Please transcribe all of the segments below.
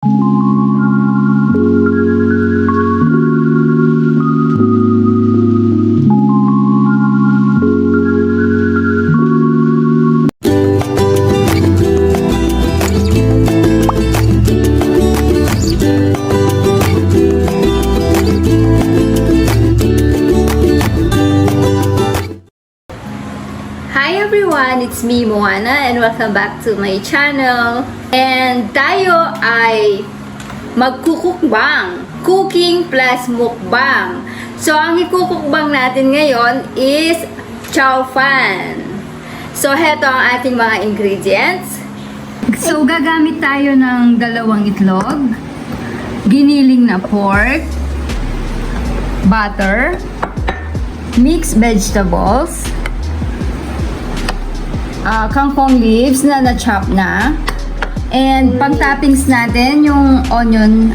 Hi everyone! It's me, Moana, and welcome back to my channel. And tayo ay magkukukbang. Cooking plus mukbang. So, ang ikukukbang natin ngayon is Chao Fan. So, heto ang ating mga ingredients. So, gagamit tayo ng 2 itlog, giniling na pork, butter, mixed vegetables, kangkong leaves na na-chop na. And pang toppings natin yung onion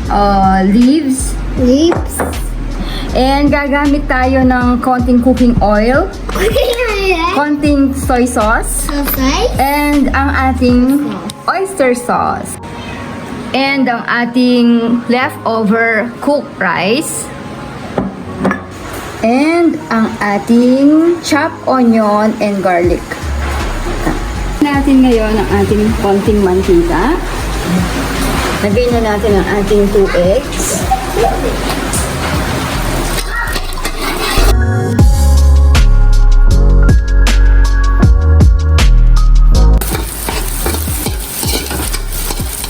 leaves. And gagamit tayo ng konting cooking oil, konting soy sauce, and ang ating oyster sauce. And ang ating leftover cooked rice. And ang ating chopped onion and garlic. Natin ngayon ang ating konting mantika. Lagay na natin ang ating 2 eggs.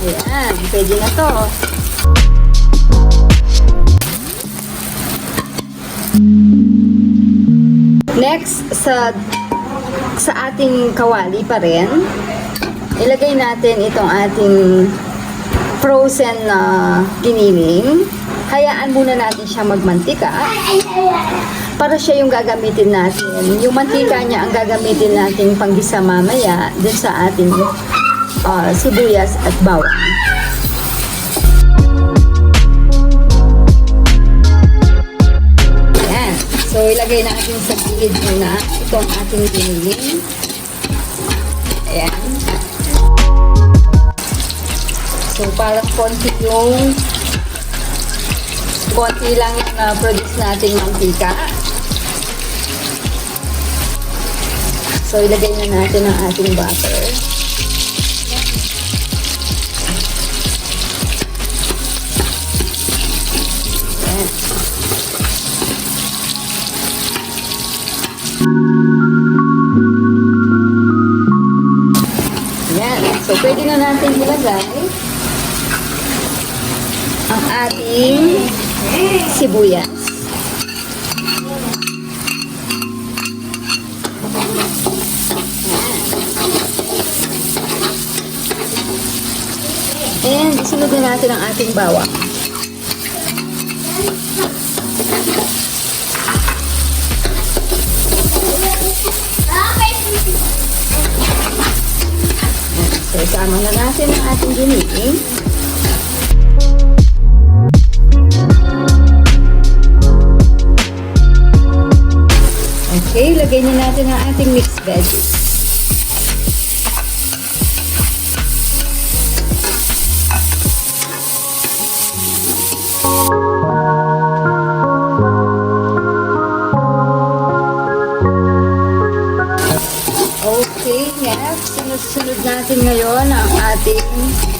Ayan, pwede na to. Next, sa ating kawali pa rin, ilagay natin itong ating frozen na giniling. Hayaan muna natin siya magmantika para siya yung gagamitin natin. Yung mantika niya ang gagamitin natin panggisa mamaya dun sa ating sibuyas at bawang. So, ilagay natin sa gilid muna itong ating giniling. Ayan. So, parang konti lang yung na-produce natin mantika. So, ilagay na natin ang ating butter. Ayan. Ayan. So, pwede na natin ilagay ang ating sibuyas. Ayan. And isunod na natin ang ating bawang. So, isama na natin ang ating giniling. Okay, lagay na natin ang ating mixed veggies. Okay, next, sunod natin ngayon ang ating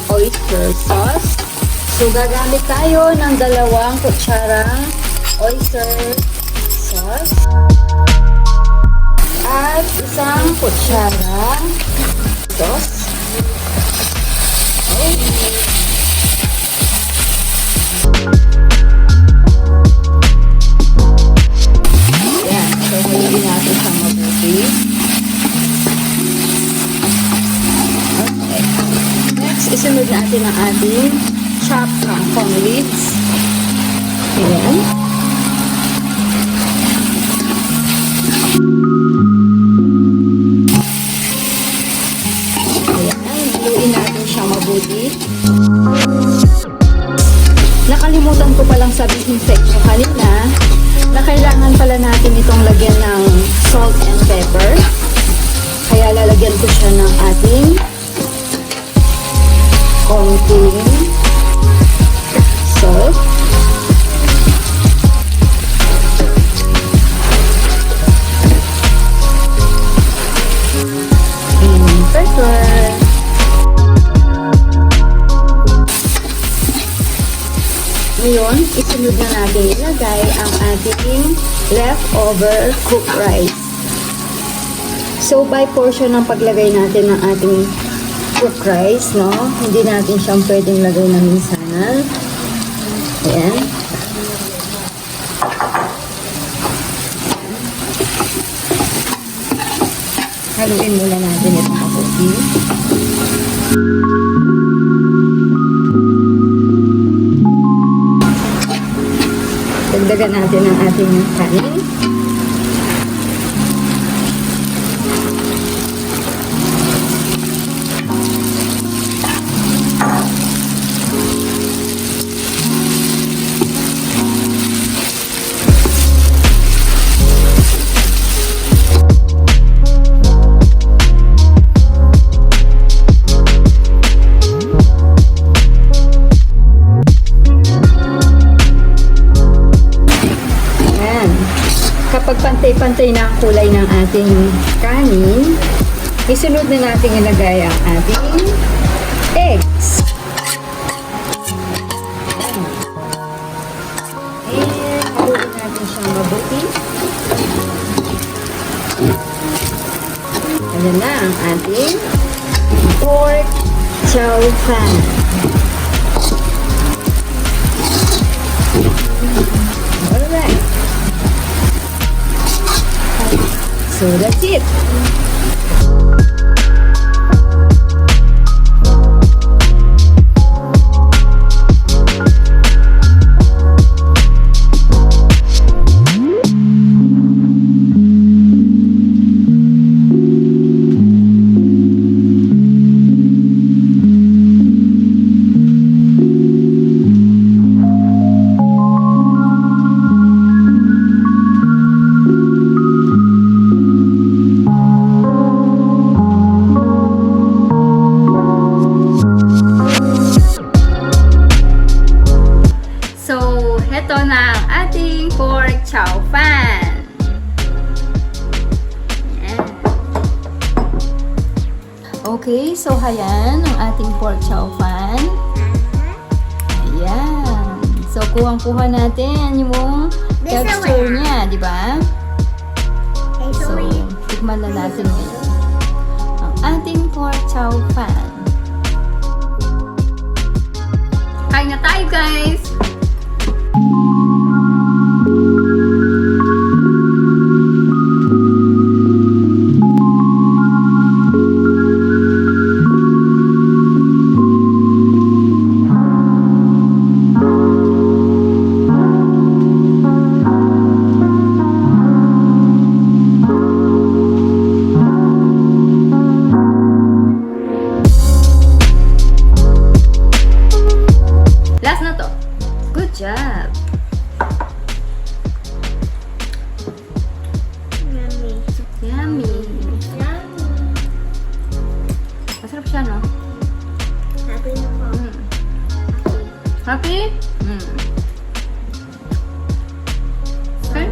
oyster sauce. So, gagamit tayo ng 2 kutsarang oyster sauce at 1 kutsara sauce. Okay. Ayan, so hindi natin siyang mabuti. Isunod natin ang ating chopped kangkong leaves. Ayan. Ayan. Haluin natin siya mabuti. Nakalimutan ko palang sabihin sa inyo kanina na kailangan pala natin itong lagyan ng salt and pepper. Kaya lalagyan ko siya ng ating konting Ngayon, isunod na natin ilagay ang ating leftover cooked rice. So, by portion ang paglagay natin ng ating cooked rice, no? Hindi natin siyang pwedeng lagay ng minsanan. Ayan. Haluin muna natin itong mabuti. Dagdagan natin ang ating kanin. Kapag pantay-pantay na ang kulay ng ating kanin, isunod na natin ilagay ang ating eggs. And haluin natin siyang mabuti. Ayan na ang ating Pork Chao Fan. Alright. So that's it. Ito na ang ating Pork Chao Fan. Ayan. Okay, so hayan ang ating Pork Chao Fan. Ayan. So, kuhang-kuha natin yung texture niya, di ba? So, tikman na natin ngayon ang ating Pork Chao Fan. Kain na tayo, guys! Last na to. Good job. Yummy. Yummy. Yummy. Masarap siya, no? Happy na po. Happy? Okay.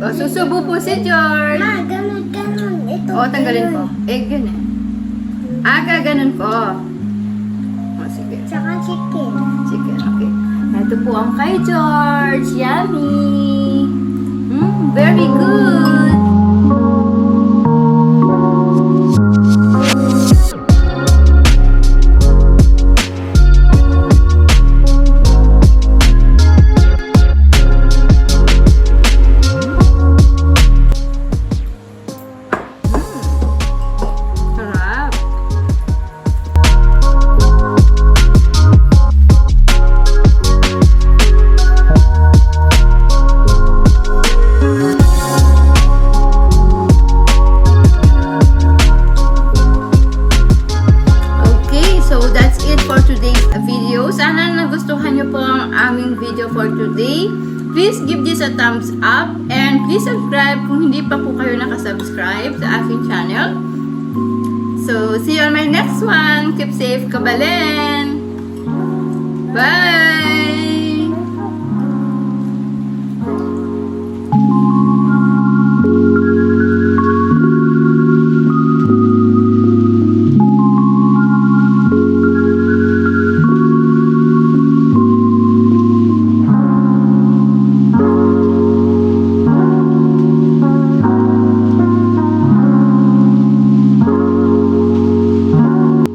O, susubo po si George. Ma, ganun. Ito. O, tanggalin ko. Egg yun eh. Gaganon ko. O, sige. Tsaka chicken. Chicken, okay. Ito po ang kay George. Yummy! Very good! Sarap! thumbs up and please subscribe kung hindi pa po kayo nakasubscribe sa aking channel. So, see you on my next one. Keep safe, kabalen! Bye!